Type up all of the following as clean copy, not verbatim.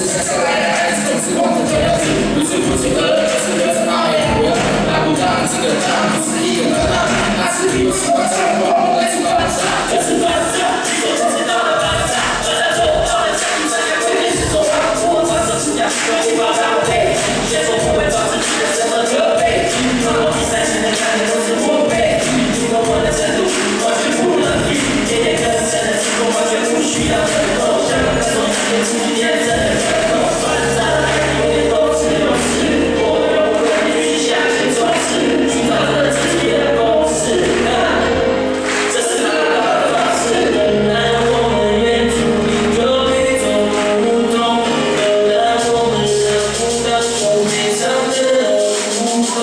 子生下来的孩子总是望着这样子，不知不觉的，就是流着妈也不要，那不让这个家不是一个人啊，那是比我喜欢唱话，我来去爆炸，就是爆炸，你所知道的爆炸，爆炸做到了，像你这样天天是做好，我装着是样，我去爆炸背，接受不会造成你的什么责备，让我比赛前的看的都是我背，如果我的程度完全不能比，天天跟真的是我完全不需要奋斗，像那种一天出去验证的奋斗，爆炸的永远都是勇士，我永远继续向前冲刺，寻找着自己的公式，这是他的方式，能让我们远处一个宇宙不同，能让我们让不到我悲伤的无风。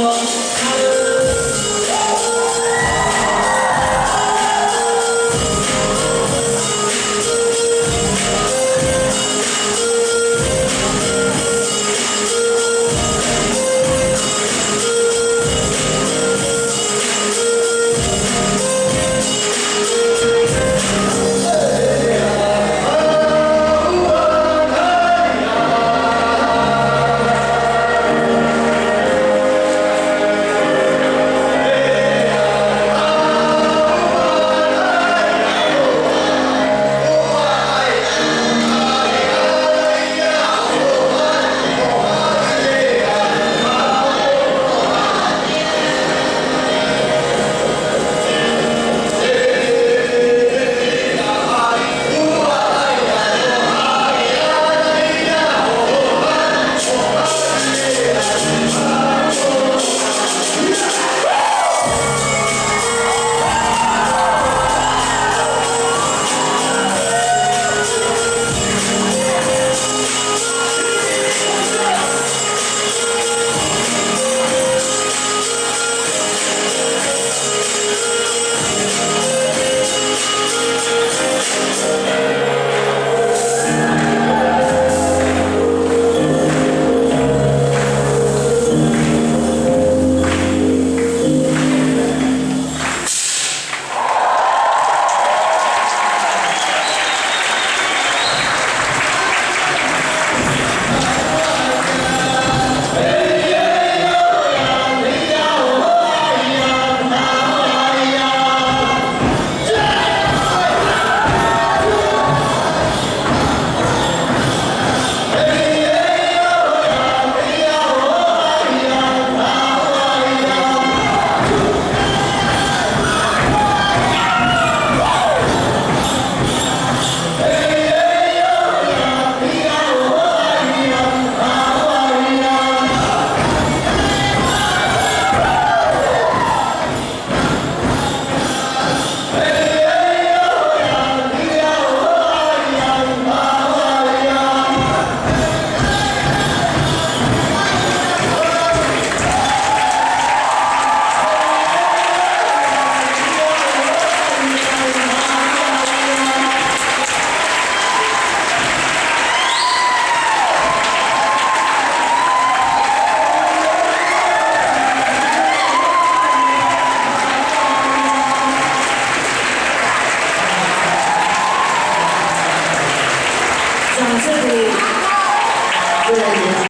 讲这里，对。